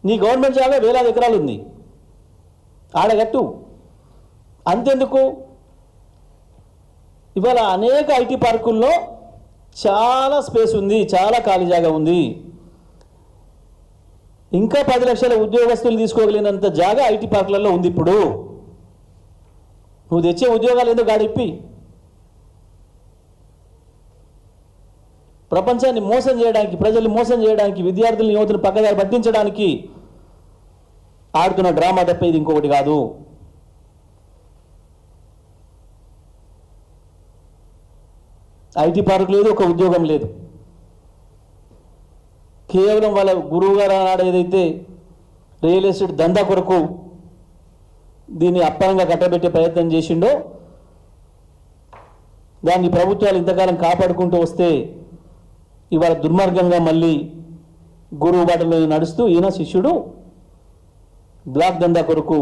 నీ గవర్నమెంట్ జాగా వేలాది ఎకరాలు ఉంది, ఆడగట్టు. అంతెందుకు, ఇవాళ అనేక ఐటీ పార్కుల్లో చాలా స్పేస్ ఉంది, చాలా ఖాళీ జాగా ఉంది. ఇంకా 10 లక్షల ఉద్యోగస్తులు తీసుకోగలిగినంత జాగా ఐటీ పార్కులలో ఉంది. ఇప్పుడు నువ్వు తెచ్చే ఉద్యోగాలు ఎందుకు గాడిప్పి ప్రపంచాన్ని మోసం చేయడానికి, ప్రజల్ని మోసం చేయడానికి, విద్యార్థులను యువతను పక్కదారి పట్టించడానికి ఆడుతున్న డ్రామా తప్ప ఇది ఇంకొకటి కాదు. ఐటీ పార్క్ లేదు, ఒక ఉద్యోగం లేదు. కేవలం వాళ్ళ గురువు గారు ఆనాడు ఏదైతే రియల్ ఎస్టేట్ దందా కొరకు దీన్ని అప్పనంగా కట్టబెట్టే ప్రయత్నం చేసిండో దాన్ని ప్రభుత్వాలు ఇంతకాలం కాపాడుకుంటూ వస్తే ఇవాళ దుర్మార్గంగా మళ్ళీ గురువు బాటలో నడుస్తూ ఈయన శిష్యుడు బ్లాక్ దందా కొరకు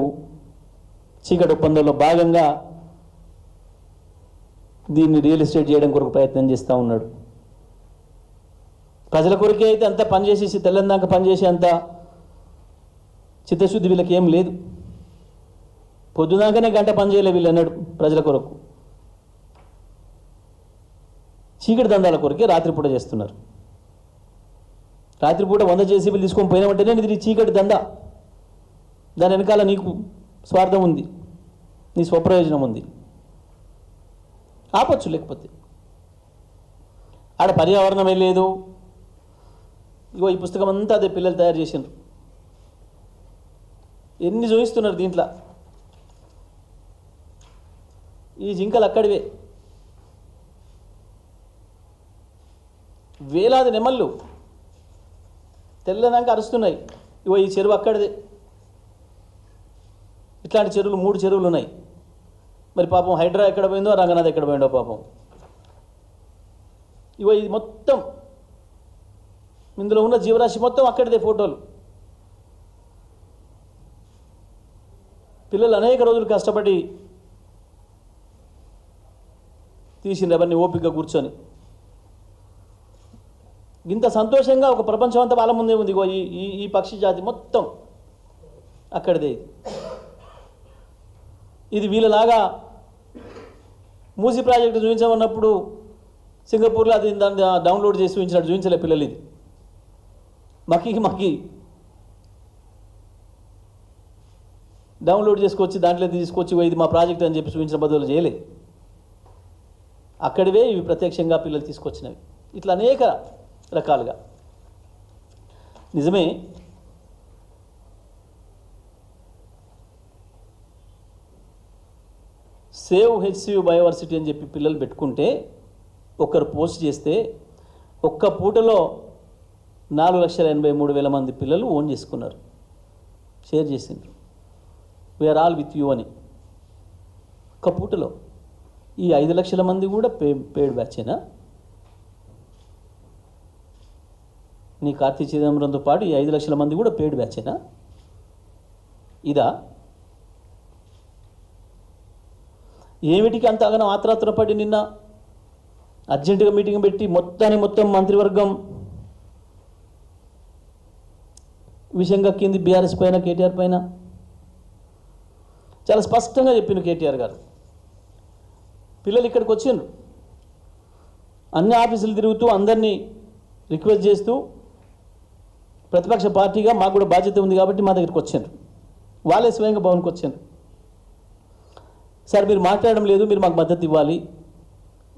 చీకటి ఒప్పందంలో భాగంగా దీన్ని రియల్ ఎస్టేట్ చేయడం కొరకు ప్రయత్నం చేస్తూ ఉన్నాడు. ప్రజల కొరకే అయితే అంతా పనిచేసేసి తెల్లందాక పనిచేసే అంత చిత్తశుద్ధి వీళ్ళకి ఏం లేదు. పొద్దుదాకానే గంట పని చేయలే వీళ్ళు అన్నాడు ప్రజల కొరకు. చీకటి దందాల కొరకే రాత్రిపూట చేస్తున్నారు. రాత్రిపూట 100 జేసీబీలు తీసుకొని పోయినామంటేనే ఇది చీకటి దందా. దాని వెనకాల నీకు స్వార్థం ఉంది, నీ స్వప్రయోజనం ఉంది. ఆపచ్చు, లేకపోతే ఆడ పర్యావరణమే లేదు. ఇగో ఈ పుస్తకం అంతా అదే పిల్లలు తయారు చేసినారు. ఎన్ని చూపిస్తున్నారు దీంట్లో. ఈ జింకలు అక్కడివే, వేలాది నెమళ్ళు తెల్లదాక అరుస్తున్నాయి. ఇగో ఈ చెరువు అక్కడిదే. ఇట్లాంటి చెరువులు 3 చెరువులు ఉన్నాయి. మరి పాపం హైడ్రా ఎక్కడ పోయిందో, రంగనాథ్ ఎక్కడ పోయిందో పాపం. ఇగో ఇది మొత్తం ఇందులో ఉన్న జీవరాశి మొత్తం అక్కడిదే ఫోటోలు. పిల్లలు అనేక రోజులు కష్టపడి తీసిండ్రు అవన్నీ ఓపికగా కూర్చొని. ఇంత సంతోషంగా ఒక ప్రపంచం అంతా వాళ్ళ ముందే ఉంది. ఈ పక్షి జాతి మొత్తం అక్కడిదే. ఇది వీళ్ళలాగా మూసీ ప్రాజెక్టు చూపించమన్నప్పుడు సింగపూర్లో అది దాన్ని డౌన్లోడ్ చేసి చూపించినట్టు చూపించలే పిల్లలు. ఇది మక్కి డౌన్లోడ్ చేసుకొచ్చి దాంట్లో తీసుకొచ్చి ఇది మా ప్రాజెక్ట్ అని చెప్పి చూపించిన బదులు చేయలేదు. అక్కడివే ఇవి ప్రత్యక్షంగా పిల్లలు తీసుకొచ్చినవి. ఇట్లా అనేక రకాలుగా. నిజమే, సేవ్ హెచ్సియు బయోవర్సిటీ అని చెప్పి పిల్లలు పెట్టుకుంటే, ఒకరు పోస్ట్ చేస్తే ఒక్క పూటలో 4,83,000 మంది పిల్లలు ఓన్ చేసుకున్నారు, షేర్ చేసిండ్రు. వీఆర్ ఆల్ విత్ యూ అని. ఒక్క పూటలో ఈ 5 లక్షల మంది కూడా పేడ్ బ్యాచేనా? నీ కార్తీ చిదంబరంతో పాటు ఈ 5 లక్షల మంది కూడా పేడ్ బ్యాచేనా? ఇదా? ఏమిటికి అంత అగనం ఆత్రాత్రపడి నిన్న అర్జెంటుగా మీటింగ్ పెట్టి మొత్తం మంత్రివర్గం విషయంగా కింది బీఆర్ఎస్ పైన, కేటీఆర్ పైన చాలా స్పష్టంగా చెప్పిండు కేటీఆర్ గారు. పిల్లలు ఇక్కడికి వచ్చిండ్రు, అన్ని ఆఫీసులు తిరుగుతూ అందరినీ రిక్వెస్ట్ చేస్తూ, ప్రతిపక్ష పార్టీగా మాకు కూడా బాధ్యత ఉంది కాబట్టి మా దగ్గరికి వచ్చిండ్రు. వాళ్ళే స్వయంగా భవన్కి వచ్చిండ్రు. సార్ మీరు మాట్లాడడం లేదు, మీరు మాకు మద్దతు ఇవ్వాలి,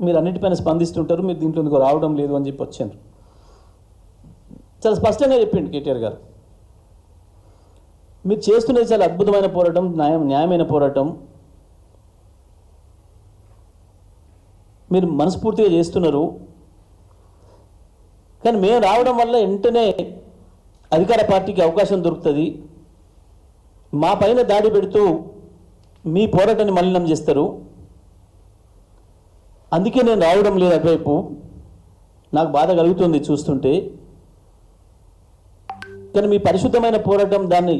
మీరు అన్నిటిపైన స్పందిస్తుంటారు, మీరు దీంట్లో ఎందుకు రావడం లేదు అని చెప్పి వచ్చారు. చాలా స్పష్టంగా చెప్పిండు కేటీఆర్ గారు. మీరు చేస్తున్నది చాలా అద్భుతమైన పోరాటం, న్యాయమైన పోరాటం, మీరు మనస్ఫూర్తిగా చేస్తున్నారు. కానీ మేము రావడం వల్ల వెంటనే అధికార పార్టీకి అవకాశం దొరుకుతుంది, మా పైన దాడి పెడుతూ మీ పోరాటాన్ని మలినం చేస్తారు. అందుకే నేను రావడం లేదు అటువైపు. నాకు బాధ కలుగుతుంది చూస్తుంటే. కానీ మీ పరిశుద్ధమైన పోరాటం దాన్ని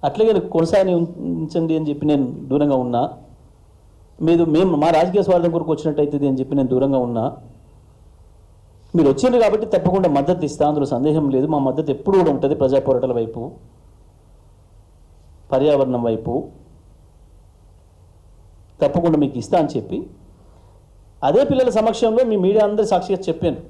అట్లాగే కొనసాగించండి అని చెప్పి నేను దూరంగా ఉన్నా. మేము మా రాజకీయ స్వార్థం కొరకు వచ్చినట్టయితుంది అని చెప్పి నేను దూరంగా ఉన్నా. మీరు వచ్చిండ్రు కాబట్టి తప్పకుండా మద్దతు ఇస్తా, అందులో సందేహం లేదు. మా మద్దతు ఎప్పుడు కూడా ఉంటుంది ప్రజా పోరాటాల వైపు, పర్యావరణం వైపు, తప్పకుండా మీకు ఇస్తా అని చెప్పి అదే పిల్లల సమక్షంలో మీ మీడియా అందరి సాక్షిగా చెప్పాను.